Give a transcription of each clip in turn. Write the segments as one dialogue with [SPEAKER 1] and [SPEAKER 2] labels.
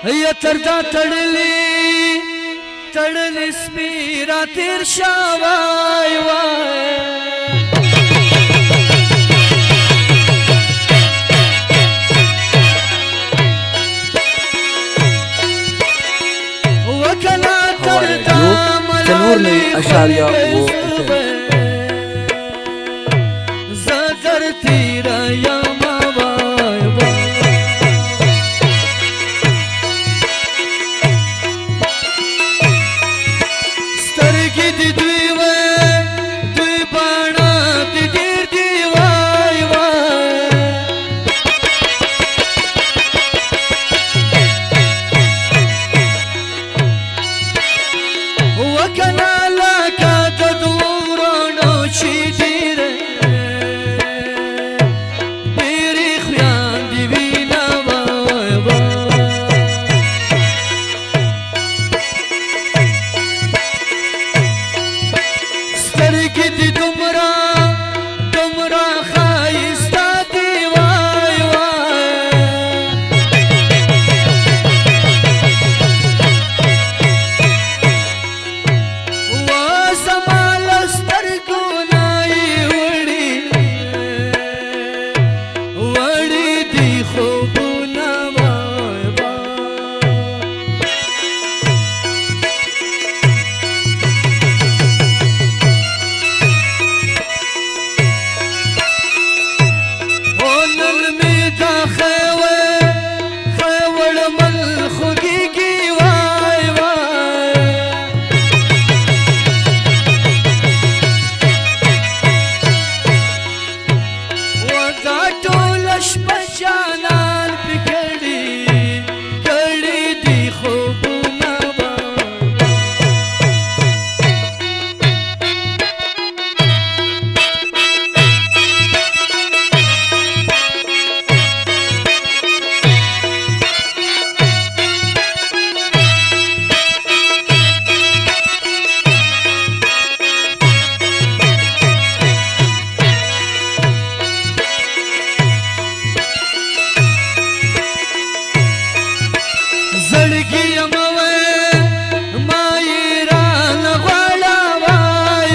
[SPEAKER 1] یا تردا تړلی سپی را تیر شوی وای وکلا تردا ملالی زدر تیر یما وای سترګې دې دوی باڼه دې ډېر دي وای وای وکنه لکه د دوو وروڼو چې ډېرې خویندې وینه وای سترګې دې دومره ښایسته دي وای وای زما له سترګو نه یې وړي دي خوبونه وای شپه جانان پې کړي دي خوبونه زړګي یم ما یې رانه غواړه وای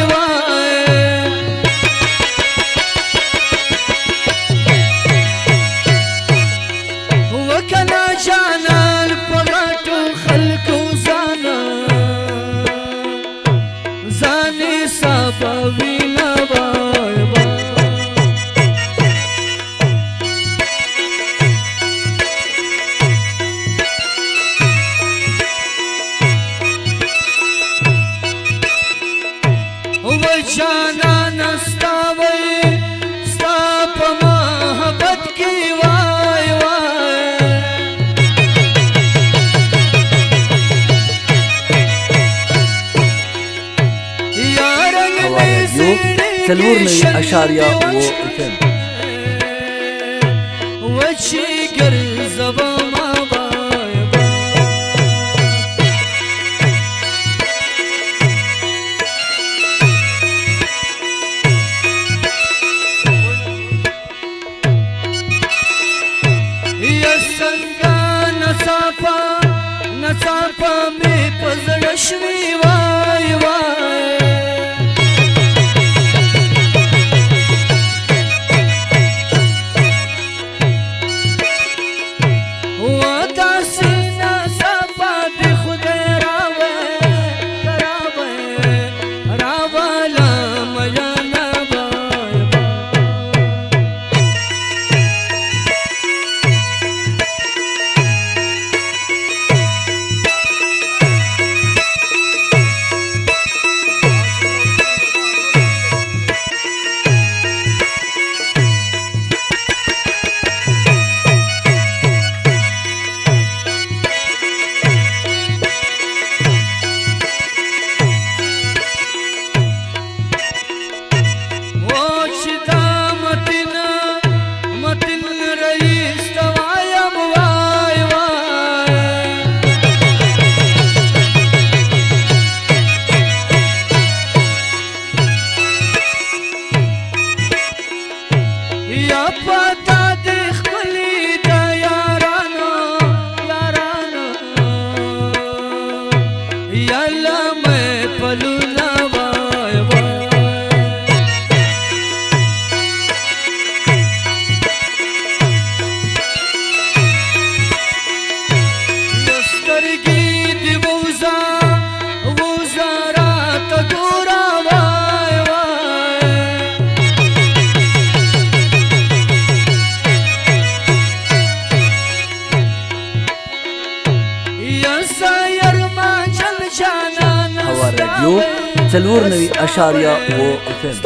[SPEAKER 1] وکنه جانان په غټو خلکو ځانې صفوینه وای جانان ستا په محبت کې وای یا رنګ مې زړه وچې ګرځومه نڅاپه مې په زړه شوي وای داسې نڅاپه دې خدای راوله میانه
[SPEAKER 2] هوا رادیو 94.7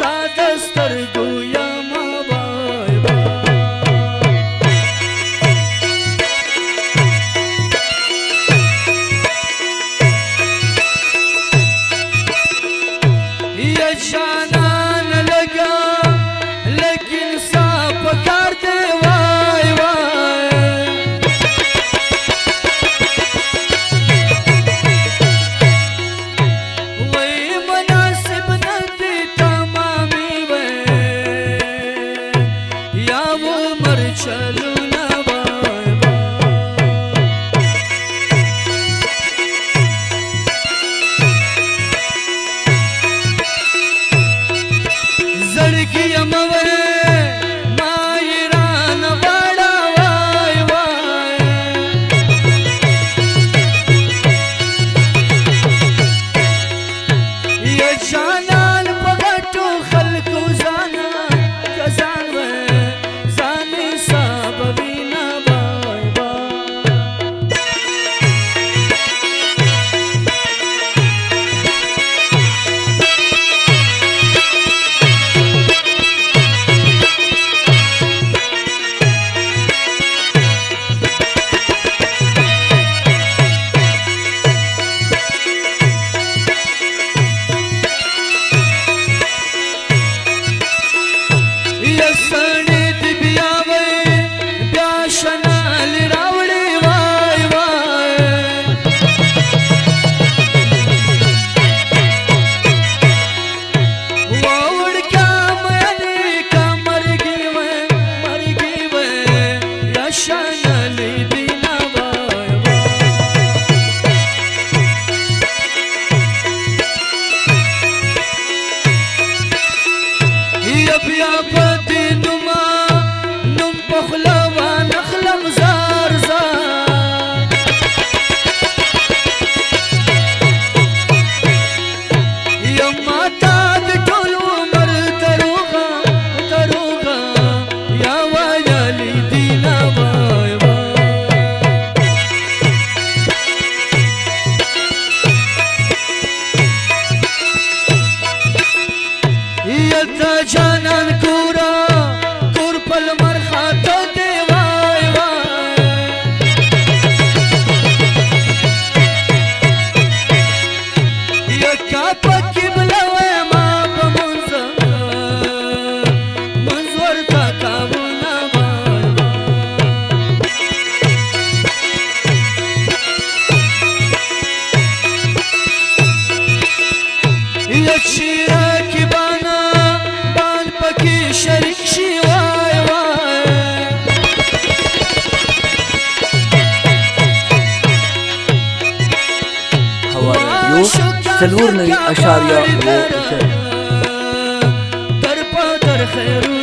[SPEAKER 1] در پا در خیرو